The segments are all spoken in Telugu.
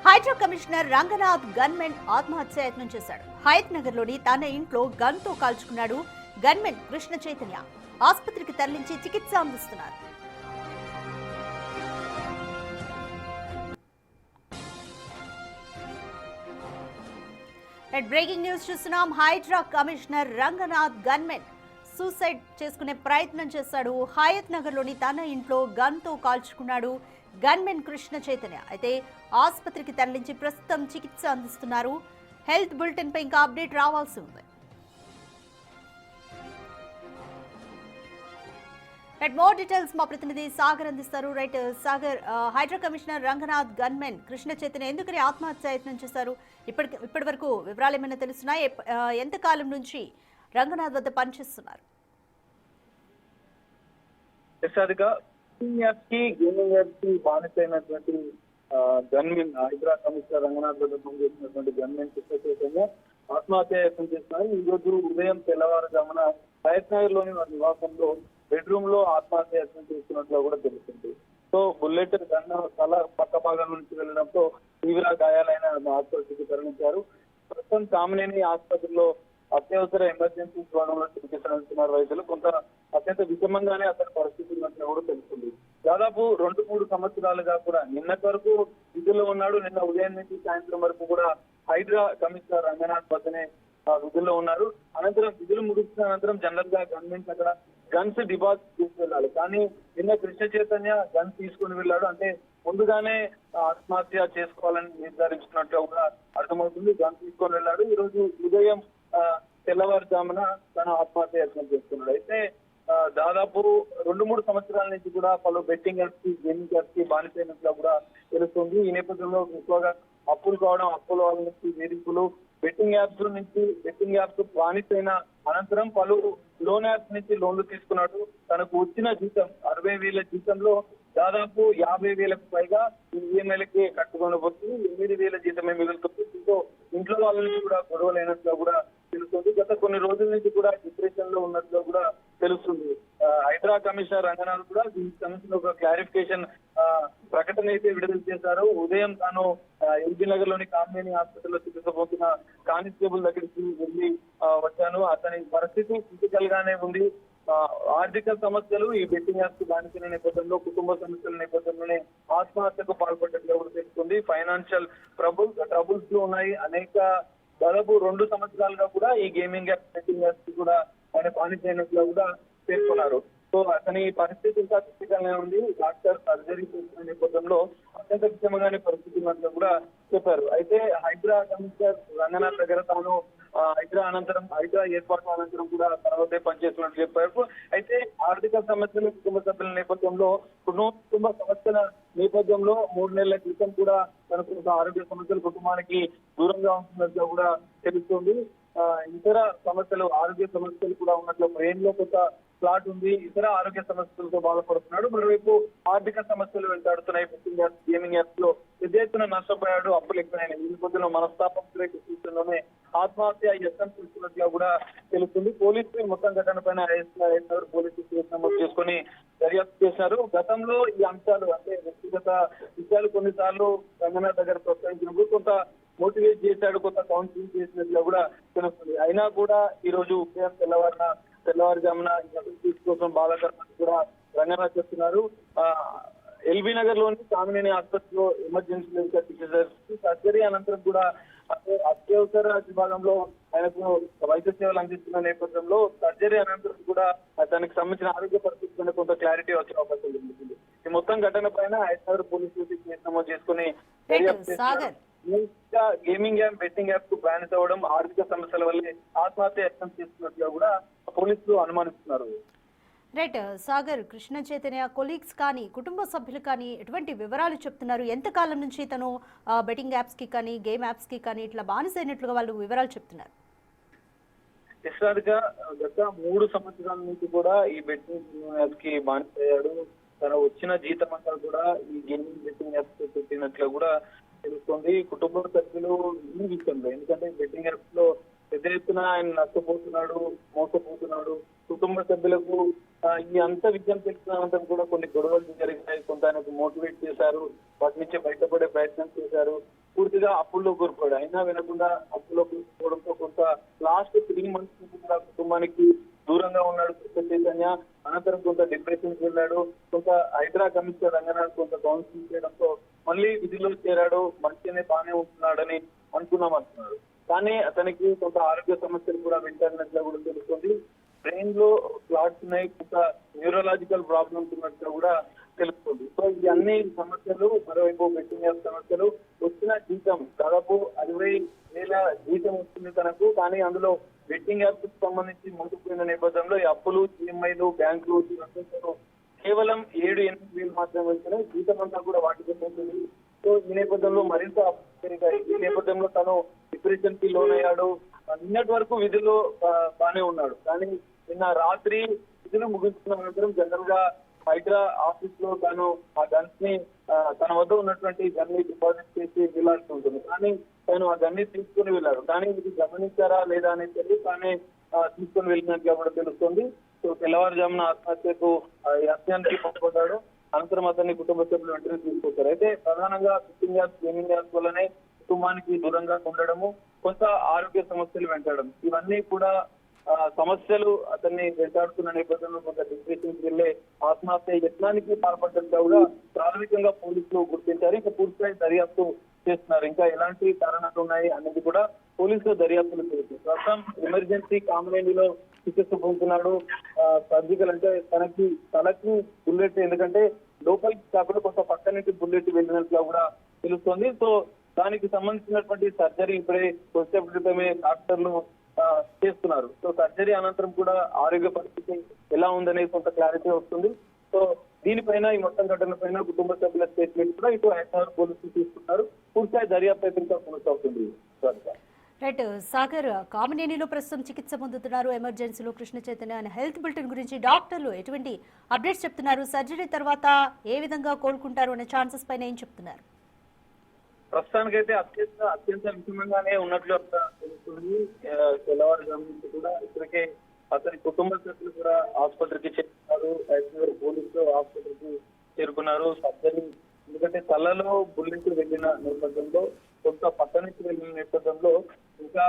హైడ్రా కమిషనర్ రంగనాథ్ గన్మెన్ ఆత్మహత్యాయత్నం చేశాడు. హయత్ నగర్ లోని తన ఇంట్లో గన్ తో కాల్చుకున్నాడు. గన్మెన్ కృష్ణ చైతన్య ఆసుపత్రికి తరలించి చికిత్స అందిస్తున్నారు. బ్రేకింగ్ న్యూస్ చూస్తున్నాం. Hydraa commissioner Ranganath gunmen suicide చేసుకునే ప్రయత్నం చేశాడు. హయత్ నగర్ లోని తన ఇంట్లో గన్ తో కాల్చుకున్నాడు. గన్మెన్ కృష్ణ చైతన్య అయితే ఆసుపత్రికి తరలించి ప్రస్తుతం చికిత్స అందిస్తున్నారు. హెల్త్ బులెటిన్ పై ఇంకా అప్డేట్ రావాల్సి ఉంది. మోర్ డీటెయిల్స్ మా ప్రతినిధి సాగర్ అందిస్తారు. Right Sagar, Hydraa commissioner Ranganath gunmen Krishna Chaitanya ఎందుకని ఆత్మహత్యాయత్నం చేశారు? ఇప్పటి వరకు వివరాలు ఏమైనా తెలుస్తున్నాయి? ఎంతకాలం నుంచి రంగనాథ్ వద్ద పనిచేస్తున్నారు? బానిసైనటువంటి గన్మెన్ హైదరాబాద్ కమిషనర్ రంగనాథ్ వద్ద పనిచేసినటువంటి గన్మెన్ కృష్ణ చైతన్య ఆత్మహత్యాయత్నం చేస్తున్నారు. ఈ రోజు ఉదయం తెల్లవారుజామున హయత్ నగర్ లోని వారి నివాసంలో బెడ్రూమ్ లో ఆత్మహత్యాయత్నం చేస్తున్నట్లు కూడా తెలుస్తుంది. సో బుల్లెట్ గన్ తల పక్క భాగం నుంచి వెళ్ళడంతో తీవ్ర గాయాలైన ఆసుపత్రికి తరలించారు. ప్రస్తుతం కామినేని ఆసుపత్రిలో అత్యవసర ఎమర్జెన్సీ విభాగంలో చికిత్స అందిస్తున్నారు వైద్యులు. కొంత అత్యంత విషమంగానే అతని పరిస్థితి ఉన్నట్లు కూడా తెలుస్తుంది. దాదాపు 2-3 సంవత్సరాలుగా కూడా నిన్నటి వరకు విధుల్లో ఉన్నాడు. నిన్న ఉదయం నుంచి సాయంత్రం వరకు కూడా హైడ్రా కమిషనర్ రంగనాథ్ వద్దనే విధుల్లో ఉన్నారు. అనంతరం విధులు ముగిసిన అనంతరం జనరల్ గా గవర్నమెంట్ అక్కడ గన్స్ డిపాజిట్ తీసుకెళ్లాలి. కానీ నిన్న కృష్ణ చైతన్య గన్ తీసుకుని వెళ్ళాడు. అంటే ముందుగానే ఆత్మహత్య చేసుకోవాలని నిర్ధారించుకున్నట్లు కూడా అర్థమవుతుంది. గన్ తీసుకొని వెళ్ళాడు. ఈ రోజు ఉదయం తెల్లవారుజామున తన ఆత్మహత్యాయత్నం చేస్తున్నాడు. అయితే దాదాపు 2-3 సంవత్సరాల నుంచి కూడా పలు బెట్టింగ్ యాప్స్ కి గేమింగ్ యాప్స్ కి బానిసైనట్లు కూడా తెలుస్తుంది. ఈ నేపథ్యంలో ఎక్కువగా అప్పులు కావడం, అప్పుల వాళ్ళ నుంచి వేధింపులు, బెట్టింగ్ యాప్స్ బానిసైన అనంతరం పలు లోన్ యాప్స్ నుంచి లోన్లు తీసుకున్నాడు. తనకు వచ్చిన జీతం 60,000 జీతంలో దాదాపు 50,000కు పైగా ఈఎంఐలకి కట్టుకొని పోతుంది. 8,000 జీతమే మిగులుతుంది. దీంతో ఇంట్లో వాళ్ళ నుంచి కూడా గొడవలైనట్లు కూడా తెలుస్తుంది. గత కొన్ని రోజుల నుంచి కూడా డిప్రెషన్ లో ఉన్నట్లు కూడా తెలుస్తుంది. హైడ్రా కమిషనర్ రంగనాథ్ కూడా దీనికి సంబంధించిన ఒక క్లారిఫికేషన్ ప్రకటన అయితే విడుదల చేశారు. ఉదయం తాను ఎల్బీ నగర్ లోని కామినేని హాస్పిటల్లో చికిత్స పొందుతున్న కానిస్టేబుల్ దగ్గరికి వెళ్ళి వచ్చాను. అతని పరిస్థితి క్రిటికల్ గానే ఉంది. ఆర్థిక సమస్యలు, ఈ బెట్టింగ్ యాప్స్ బానిసైన నేపథ్యంలో, కుటుంబ సమస్యల నేపథ్యంలోనే ఆత్మహత్యకు పాల్పడ్డట్లు కూడా తెలుస్తుంది. ఫైనాన్షియల్ ట్రబుల్స్ లో ఉన్నాయి. దాదాపు 2 సంవత్సరాలుగా కూడా ఈ గేమింగ్ యాప్స్, బెట్టింగ్ యాప్స్ కూడా ఆయన బానిసైనట్లు కూడా పేర్కొన్నారు. సో అతని పరిస్థితి ఇంకా క్రిటికల్ గా ఉంది. డాక్టర్ సర్జరీ చేసిన నేపథ్యంలో అత్యంత విషమంగానే పరిస్థితి ఉన్నట్లు కూడా చెప్పారు. అయితే హైడ్రా కమిషనర్ రంగనాథ్ దగ్గర తాను హైడ్రా ఏర్పాటు అనంతరం కూడా తన వద్దే పనిచేస్తున్నట్లు చెప్పారు. అయితే ఆర్థిక సమస్యలు, కుటుంబ సభ్యుల నేపథ్యంలో, కుటుంబ సమస్యల నేపథ్యంలో 3 నెలల క్రితం కూడా తనకు ఆరోగ్య సమస్యలు కుటుంబానికి దూరంగా ఉంటున్నట్లు కూడా తెలుస్తుంది. ఇతర సమస్యలు, ఆరోగ్య సమస్యలు కూడా ఉన్నట్లు, బ్రెయిన్ లో కొంత ఫ్లాట్ ఉంది. ఇతర ఆరోగ్య సమస్యలతో బాధపడుతున్నాడు. మరోవైపు ఆర్థిక సమస్యలు వెంటాడుతున్నాయి. బెట్టింగ్ యాప్స్, గేమింగ్ యాప్స్ లో పెద్ద ఎత్తున నష్టపోయాడు. అప్పులు ఎక్కువైనాయి. ఈ నేపథ్యంలో మనస్తాపం సూచనలోనే ఆత్మహత్య యత్నం చేస్తున్నట్లుగా కూడా తెలుస్తుంది. పోలీసులు మొత్తం ఘటన పైన పోలీసులు కేసు నమోదు చేసుకుని దర్యాప్తు చేశారు. గతంలో ఈ అంశాలు, అంటే వ్యక్తిగత విషయాలు కొన్నిసార్లు రంగనాథ్ దగ్గర ప్రోత్సహించినప్పుడు కొంత మోటివేట్ చేశాడు, కొంత కౌన్సిలింగ్ చేసినట్లుగా కూడా తెలుస్తుంది. అయినా కూడా ఈ రోజు ఉదయం తెల్లవారుజామున కోసం బాధాకరణ కూడా రంగనాథ్ చెప్తున్నారు. ఎల్బీ నగర్ లోని కామినేని ఆసుపత్రిలో ఎమర్జెన్సీ సర్జరీ అనంతరం కూడా అత్యవసర విభాగంలో ఆయనకు వైద్య సేవలు అందిస్తున్న నేపథ్యంలో సర్జరీ అనంతరం కూడా దానికి సంబంధించిన ఆరోగ్య పరిస్థితి కొంత క్లారిటీ వచ్చే అవకాశం ఉంటుంది. ఈ మొత్తం ఘటన పైన హైదరాబాద్ పోలీసులు కేసు నమోదు చేసుకుని గేమింగ్ యాప్, బెట్టింగ్ యాప్ కు బానిస అవ్వడం, ఆర్థిక సమస్యల వల్లే ఆత్మహత్య యత్నం చేస్తున్నట్టుగా కూడా పోలీసులు అనుమానిస్తున్నారు. రైట్ సాగర్, కృష్ణ చైతన్య కొలీగ్స్ కానీ, కుటుంబ సభ్యులు కానీ ఎటువంటి వివరాలు చెప్తున్నారు? ఎంతకాలం నుంచి తను బెట్టింగ్ యాప్స్ కి కానీ, గేమ్ యాప్స్ కి కానీ ఇట్లా బానిసైనట్లుగా వాళ్ళు వివరాలు చెప్తున్నారు? యశ్రాధిగా గత 3 సంవత్సరాల నుంచి కూడా ఈ బెట్టింగ్ యాప్స్ కి బానిసయ్యాడు. తన వచ్చిన జీతం అంతా కూడా ఈ గేమింగ్, బెట్టింగ్ యాప్స్ పెట్టినట్లు కూడా తెలుస్తుంది. కుటుంబ సభ్యులు ఈ విషయంలో, ఎందుకంటే బెట్టింగ్ యాప్స్ లో పెద్ద ఎత్తున ఆయన నష్టపోతున్నాడు, మోసపోతున్నాడు. కుటుంబ సభ్యులకు ఈ అంత విజయం తెలిసినంత కూడా కొన్ని గొడవలు జరిగినాయి. కొంత ఆయనకు మోటివేట్ చేశారు, వాటి నుంచి బయటపడే ప్రయత్నం చేశారు. పూర్తిగా అప్పుల్లో కోల్పోయాడు. అయినా వినకుండా అప్పుల్లో కోల్పోవడంతో కొంత లాస్ట్ 3 months నుంచి కూడా కుటుంబానికి దూరంగా ఉన్నాడు కృష్ణ చైతన్య. అనంతరం కొంత డిప్రెషన్ వెళ్ళాడు. కొంత హైడ్రా కమిషనర్ రంగనాథ్ కొంత కౌన్సిలింగ్ చేయడంతో మళ్ళీ విధిలో చేరాడు. మంచిగానే బాగానే ఉంటున్నాడని అంటున్నారు. కానీ అతనికి కొంత ఆరోగ్య సమస్యలు కూడా వెంటనే కూడా తెలుస్తుంది. బ్రెయిన్ లో క్లాట్స్ ఉన్నాయి, కొంత న్యూరలాజికల్ ప్రాబ్లమ్స్ ఉన్నట్టుగా కూడా తెలుస్తుంది. సో ఈ అన్ని సమస్యలు, మరోవైపు బెట్టింగ్ యాప్ సమస్యలు, వచ్చిన జీతం దాదాపు 60,000 జీతం వస్తుంది తనకు. కానీ అందులో బెట్టింగ్ యాప్ కు సంబంధించి ముందుకుపోయిన నేపథ్యంలో ఈ అప్పులు, ఈఎంఐలు, బ్యాంకులు కేవలం 7-8 వేలు మాత్రమే వెళ్తున్నాయి. జీతం అంతా కూడా వాటికి పోతుంది. సో ఈ నేపథ్యంలో మరింత పెరిగాయి. ఈ నేపథ్యంలో తను డిప్రెషన్ కి లోన్ అయ్యాడు. నిన్నటి వరకు విధుల్లో బానే ఉన్నాడు. కానీ నిన్న రాత్రి విధులు ముగించుకున్న అనంతరం జనరల్ గా హైడ్రా ఆఫీస్ లో తాను ఆ గన్స్ ని తన వద్ద ఉన్నటువంటి గన్ ని డిపాజిట్ చేసి వెళ్లాల్సి ఉంటుంది. కానీ తను ఆ గన్ ని తీసుకుని వెళ్ళాడు. కానీ ఇది గమనించారా లేదా అనేది తెలియదు. కానీ తీసుకుని వెళ్ళినట్టుగా కూడా తెలుస్తుంది. సో తెల్లవారుజామున ఆత్మహత్యకు యత్నానికి పాల్పడ్డాడు. అనంతరం అతన్ని కుటుంబ సభ్యులు వెంటనే తీసుకొచ్చారు. అయితే ప్రధానంగా బెట్టింగ్ యాప్స్, గేమింగ్ యాప్స్ వల్లనే కుటుంబానికి దూరంగా ఉండడము, కొంత ఆరోగ్య సమస్యలు వెంటాడడం, ఇవన్నీ కూడా సమస్యలు అతన్ని వెంటాడుతున్న నేపథ్యంలో కొంత డిప్రెషన్ వెళ్లే ఆత్మహత్య యత్నానికి పాల్పడ్డంగా కూడా ప్రాథమికంగా పోలీసులు గుర్తించారు. ఇంకా పూర్తిస్థాయి దర్యాప్తు చేస్తున్నారు. ఇంకా ఎలాంటి కారణాలు ఉన్నాయి అనేది కూడా పోలీసులు దర్యాప్తులు చేస్తారు. ప్రస్తుతం ఎమర్జెన్సీ కామినేనిలో చికిత్స పొందుతున్నాడు. సర్జికల్ అంటే తలకి బుల్లెట్, ఎందుకంటే లోపలికి కాకుండా కొంత పక్కనకి బుల్లెట్ వెళ్ళినట్లుగా కూడా తెలుస్తోంది. సో దానికి సంబంధించినటువంటి సర్జరీ ఇప్పుడే కొద్దిసేపటి డాక్టర్లు చేస్తున్నారు. సో సర్జరీ అనంతరం కూడా ఆరోగ్య పరిస్థితి ఎలా ఉందనే కొంత క్లారిటీ వస్తుంది. సో దీనిపైన, ఈ మొత్తం ఘటన పైన కుటుంబ సభ్యుల స్టేట్మెంట్ కూడా ఇటు హైదరాబాద్ పోలీసులు తీసుకున్నారు. పూర్తిగా దర్యాప్తు అయితే ఇంకా కొనసాగుతుంది. రైట్ సాగర్, కామినేనిలో ప్రస్తుతం చికిత్స పొందుతున్నారు. ఎమర్జెన్సీలో కృష్ణ చైతన్య అనే హెల్త్ బులెటిన్ గురించి డాక్టర్లు ఎటువంటి అప్డేట్స్ చెప్తున్నారు? సర్జరీ తర్వాత ఏ విధంగా కోలుకుంటారు అనే ఛాన్సెస్ పైన ఏం చెప్తున్నారు? ప్రస్తుతానికైతే అత్యంత విషమంగానే ఉన్నట్లు తెలుస్తుంది. తెల్లవారుజాము నుంచి కూడా ఇప్పటికే అతని కుటుంబ సభ్యులు కూడా ఆసుపత్రికి చేరుకున్నారు. హైదరాబాద్ పోలీసులు ఆసుపత్రికి చేరుకున్నారు. సర్జరీ, ఎందుకంటే తలలో బుల్లెట్ వెళ్ళిన నేపథ్యంలో, కొంత పక్క నుంచి వెళ్ళిన నేపథ్యంలో ఇంకా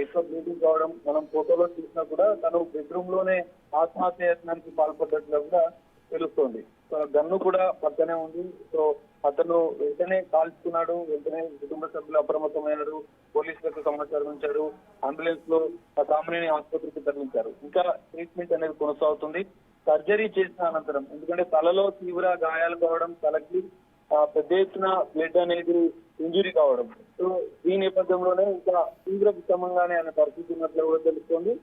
ఎక్కువ బ్లీడింగ్ కావడం, మనం ఫోటోలో చూసినా కూడా తను బెడ్రూమ్ లోనే ఆత్మహత్య యత్నానికి పాల్పడ్డట్లుగా కూడా తెలుస్తోంది. సో గన్ను కూడా పక్కనే ఉంది. సో అతను వెంటనే కాల్చుకున్నాడు. వెంటనే కుటుంబ సభ్యులు అప్రమత్తమయ్యారు. పోలీసులకు సమాచారం ఇచ్చారు. అంబులెన్స్ లో కామినేని ఆసుపత్రికి తరలించారు. ఇంకా ట్రీట్మెంట్ అనేది కొనసాగుతుంది. సర్జరీ చేసిన అనంతరం, ఎందుకంటే తలలో తీవ్ర గాయాలు కావడం, తలకి పెద్ద ఎత్తున బ్లడ్ అనేది ఇంజురీ కావడం, సో ఈ నేపథ్యంలోనే ఇంకా తీవ్ర విషమంగానే అనే పరిస్థితి ఉన్నట్లు కూడా తెలుస్తోంది.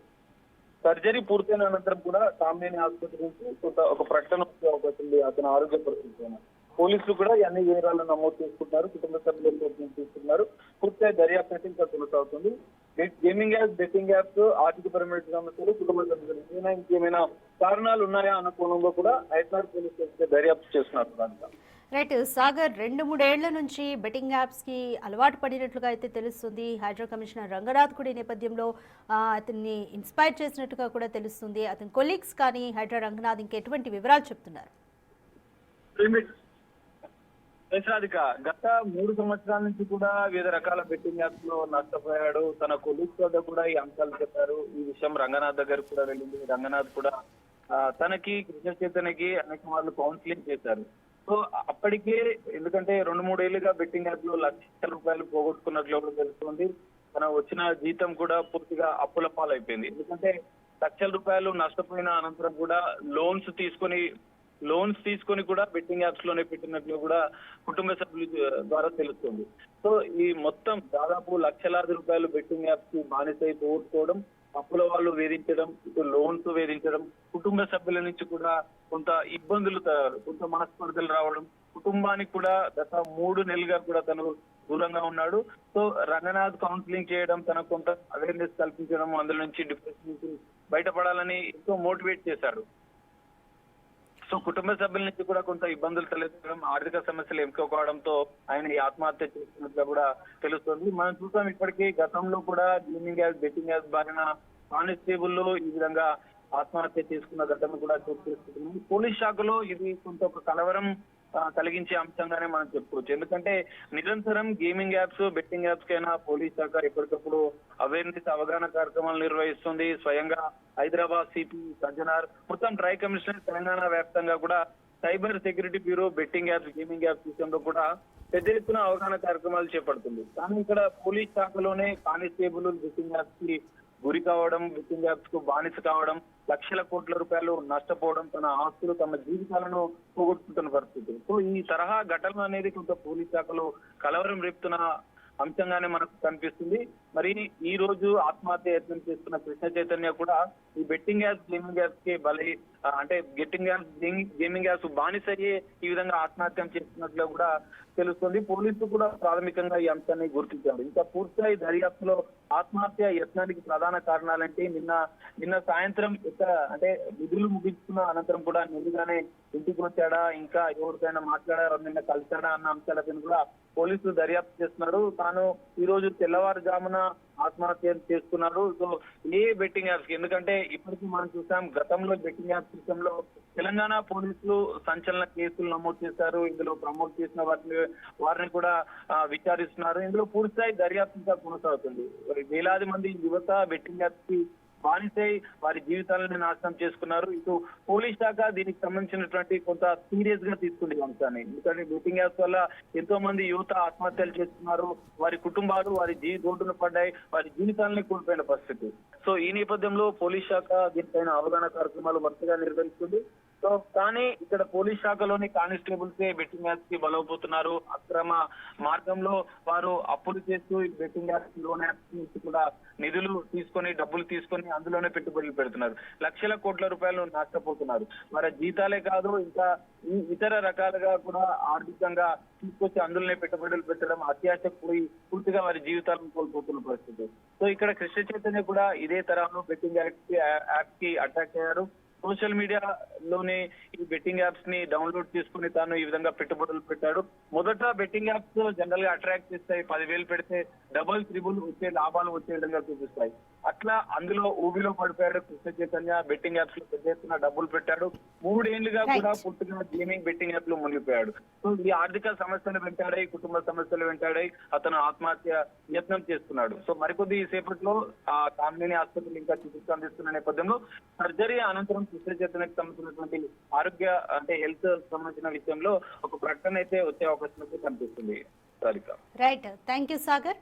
సర్జరీ పూర్తయిన అనంతరం కూడా కామినేని ఆసుపత్రి నుంచి కొంత ఒక ప్రకటన వచ్చే అవకాశం ఉంది అతని ఆరోగ్య పరిస్థితి. పోలీసులు కూడా అన్ని వివరాలను నమోదు చేసుకుంటున్నారు. కుటుంబ సభ్యులు తీసుకున్నారు. పూర్తిగా దర్యాప్తు ఇంకా కొనసాగుతుంది. గేమింగ్ యాప్స్, బెట్టింగ్ యాప్స్, ఆర్థికపరమైన సమస్యలు, కుటుంబ సభ్యులు ఇంకేమైనా కారణాలు ఉన్నాయా అన్న కోణంలో కూడా హైదరాబాద్ పోలీసులు దర్యాప్తు చేస్తున్నారు. రైట్ సాగర్, 2-3 ఏళ్ల నుంచి బెట్టింగ్ యాప్స్ కి అలవాటు పడినట్లుగా అయితే తెలుస్తుంది. హైడ్రా కమిషనర్ రంగనాథ్ కూడా ఈ నేపథ్యంలో అతన్ని ఇన్స్పైర్ చేసినట్టుగా కూడా తెలుస్తుంది. అతని కొలీగ్స్ కానీ హైడ్రా రంగనాథ్ ఇంకెటువంటి వివరాలు చెప్తున్నారు? గత 3 సంవత్సరాల నుంచి కూడా వివిధ రకాల బెట్టింగ్ యాప్స్ లో నష్టపోయాడు. తన కొలీగ్స్ వద్ద కూడా ఈ అంశాలు చెప్పారు. ఈ విషయం రంగనాథ్ దగ్గర కూడా వెళ్ళింది. రంగనాథ్ కూడా తనకి, కృష్ణ చైతన్యకి అనేక మార్లు కౌన్సిలింగ్ చేశారు. సో అప్పటికే, ఎందుకంటే 2-3 ఏళ్లుగా బెట్టింగ్ యాప్ లో లక్షల రూపాయలు పోగొట్టుకున్నట్లు కూడా తెలుస్తుంది. తన వచ్చిన జీతం కూడా పూర్తిగా అప్పుల పాలైపోయింది. ఎందుకంటే లక్షల రూపాయలు నష్టపోయిన అనంతరం కూడా లోన్స్ తీసుకొని కూడా బెట్టింగ్ యాప్స్ లోనే పెట్టినట్లు కూడా కుటుంబ సభ్యుల ద్వారా తెలుస్తుంది. సో ఈ మొత్తం దాదాపు లక్షలాది రూపాయలు బెట్టింగ్ యాప్స్ కి బానిసై పోగొట్టుకోవడం, అప్పుల వాళ్ళు వేధించడం, ఇటు లోన్స్ వేధించడం, కుటుంబ సభ్యుల నుంచి కూడా కొంత ఇబ్బందులు, కొంత మనస్పర్ధలు రావడం, కుటుంబానికి కూడా గత 3 నెలలుగా కూడా తను దూరంగా ఉన్నాడు. సో రంగనాథ్ కౌన్సిలింగ్ చేయడం, తనకు కొంత అవేర్నెస్ కల్పించడం, అందులో నుంచి డిప్రెషన్ నుంచి బయటపడాలని ఎంతో మోటివేట్ చేశాడు. సో కుటుంబ సభ్యుల నుంచి కూడా కొంత ఇబ్బందులు తలెత్తడం, ఆర్థిక సమస్యలు ఎక్కువ కావడంతో ఆయన ఈ ఆత్మహత్య చేస్తున్నట్లుగా కూడా తెలుస్తుంది. మనం చూసాం ఇప్పటికీ గతంలో కూడా గేమింగ్ యాప్, బెట్టింగ్ యాప్ బారిన కానిస్టేబుల్ లో ఈ విధంగా ఆత్మహత్య చేసుకున్న ఘటన కూడా చోటు చేసుకుంటుంది. పోలీస్ శాఖలో ఇది కొంత ఒక కలవరం కలిగించే అంశంగానే మనం చెప్పుకోవచ్చు. ఎందుకంటే నిరంతరం గేమింగ్ యాప్స్, బెట్టింగ్ యాప్స్ కైనా పోలీస్ శాఖ ఎప్పటికప్పుడు అవేర్నెస్ అవగాహన కార్యక్రమాలు నిర్వహిస్తుంది. స్వయంగా హైదరాబాద్ సిపి సజ్జనార్, మొత్తం ట్రై కమిషనర్ తెలంగాణ వ్యాప్తంగా కూడా cyber security bureau betting apps, gaming apps విషయంలో కూడా పెద్ద ఎత్తున అవగాహన కార్యక్రమాలు చేపడుతుంది. కానీ ఇక్కడ పోలీస్ శాఖలోనే కానిస్టేబుల్ బెట్టింగ్ యాప్స్ కి గురి కావడం, బెట్టింగ్ యాప్స్ కు బానిస కావడం, లక్షల కోట్ల రూపాయలు నష్టపోవడం, తన ఆస్తులు, తమ జీవితాలను పోగొట్టుకుంటున్న పరిస్థితి. సో ఈ తరహా ఘటన అనేది కొంత పోలీస్ శాఖలో కలవరం రేపుతున్న అంశంగానే మనకు కనిపిస్తుంది. మరి ఈ రోజు ఆత్మహత్య యత్నం చేస్తున్న కృష్ణ చైతన్య కూడా ఈ బెట్టింగ్ యాప్స్, గేమింగ్ యాప్స్ కి అంటే బెట్టింగ్ యాప్స్, గేమింగ్ యాప్స్ బానిస అయ్యే ఈ విధంగా ఆత్మహత్యం చేస్తున్నట్లు కూడా తెలుస్తుంది. పోలీసులు కూడా ప్రాథమికంగా ఈ అంశాన్ని గుర్తించారు. ఇంకా పూర్తిస్థాయి దర్యాప్తులో ఆత్మహత్య యత్నానికి ప్రధాన కారణాలంటే నిన్న సాయంత్రం అంటే విధులు ముగించుకున్న అనంతరం కూడా నిన్నగానే ఇంటికి వచ్చాడా, ఇంకా ఎవరికైనా మాట్లాడారా, నిన్న కలిసాడా అన్న అంశాలపైన కూడా పోలీసులు దర్యాప్తు చేస్తున్నారు. తాను ఈ రోజు తెల్లవారుజామున ఆత్మహత్య చేసుకున్నారు. సో ఏ బెట్టింగ్ యాప్స్ కి, ఎందుకంటే ఇప్పటికీ మనం చూసాం గతంలో బెట్టింగ్ యాప్స్ విషయంలో తెలంగాణ పోలీసులు సంచలన కేసులు నమోదు చేశారు. ఇందులో ప్రమోట్ చేసిన వారిని కూడా విచారిస్తున్నారు. ఇందులో పూర్తిస్థాయి దర్యాప్తు ఇంకా కొనసాగుతుంది. వేలాది మంది యువత బెట్టింగ్ యాప్స్ కి బానిసై వారి జీవితాలను నాశనం చేసుకున్నారు. ఇటు పోలీస్ శాఖ దీనికి సంబంధించినటువంటి కొంత సీరియస్ గా తీసుకుంది అంశాన్ని. ఎందుకంటే బెట్టింగ్ యాప్స్ వల్ల ఎంతో మంది యువత ఆత్మహత్యలు చేస్తున్నారు. వారి కుటుంబాలు రోడ్డున పడ్డాయి, వారి జీవితాలని కోల్పోయిన పరిస్థితి. సో ఈ నేపథ్యంలో పోలీస్ శాఖ దీనిపైన అవగాహన కార్యక్రమాలు వరుసగా నిర్వహిస్తుంది. సో కానీ ఇక్కడ పోలీస్ శాఖలోని కానిస్టేబుల్స్ బెట్టింగ్ యాప్స్ కి బలవుతున్నారు. అక్రమ మార్గంలో వారు అప్పులు చేస్తూ బెట్టింగ్ యాప్స్, లోన్ యాప్స్ నుంచి కూడా నిధులు తీసుకొని, డబ్బులు తీసుకొని అందులోనే పెట్టుబడులు పెడుతున్నారు. లక్షల కోట్ల రూపాయలు నష్టపోతున్నారు. వారి జీతాలే కాదు, ఇంకా ఇతర రకాలుగా కూడా ఆర్థికంగా తీసుకొచ్చి అందులోనే పెట్టుబడులు పెట్టడం, అత్యాశకు పోయి పూర్తిగా వారి జీవితాలను కోల్పోతున్న పరిస్థితి. సో ఇక్కడ కృష్ణ చైతన్య కూడా ఇదే తరహాలో బెట్టింగ్ యాప్ కి అటాక్ అయ్యారు. సోషల్ మీడియాలోనే ఈ బెట్టింగ్ యాప్స్ ని డౌన్లోడ్ చేసుకుని తాను ఈ విధంగా పెట్టుబడులు పెట్టాడు. మొదట బెట్టింగ్ యాప్స్ జనరల్ గా అట్రాక్ట్ చేస్తాయి. 10,000 పెడితే డబుల్, త్రిబుల్ వచ్చే లాభాలు వచ్చే విధంగా చూపిస్తాయి. అట్లా అందులో ఊబిలో పడిపోయాడు కృష్ణ చైతన్య. బెట్టింగ్ యాప్స్ లో పెద్ద ఎత్తున డబ్బులు పెట్టాడు. 3 ఏళ్లుగా కూడా పూర్తిగా గేమింగ్, బెట్టింగ్ యాప్ లో మునిగిపోయాడు. సో ఈ ఆర్థిక సమస్యలు వెంటాడాయి, కుటుంబ సమస్యలు వెంటాడాయి. అతను ఆత్మహత్య యత్నం చేస్తున్నాడు. సో మరికొద్ది సేపట్లో ఆ కామినేని ఆసుపత్రులు ఇంకా చికిత్స అందిస్తున్న నేపథ్యంలో సర్జరీ అనంతరం కృష్ణ చైతన్యకు సంబంధించినటువంటి ఆరోగ్య అంటే హెల్త్ సంబంధించిన విషయంలో ఒక ప్రకటన అయితే వచ్చే అవకాశం అయితే కనిపిస్తుంది. Right, thank you Sagar.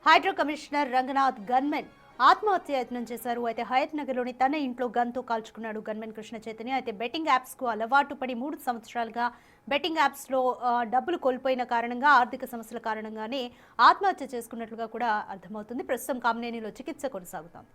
Hydraa commissioner Ranganath gunmen ఆత్మహత్య యత్నం చేశారు. అయితే హయత్ నగర్ లోని తన ఇంట్లో గన్తో కాల్చుకున్నాడు గన్మెన్ కృష్ణ చైతన్య. అయితే బెట్టింగ్ యాప్స్ కు అలవాటు పడి 3 సంవత్సరాలుగా బెట్టింగ్ యాప్స్ లో డబ్బులు కోల్పోయిన కారణంగా, ఆర్థిక సమస్యల కారణంగానే ఆత్మహత్య చేసుకున్నట్లుగా కూడా అర్థమవుతుంది. ప్రస్తుతం కామినేనిలో చికిత్స కొనసాగుతోంది.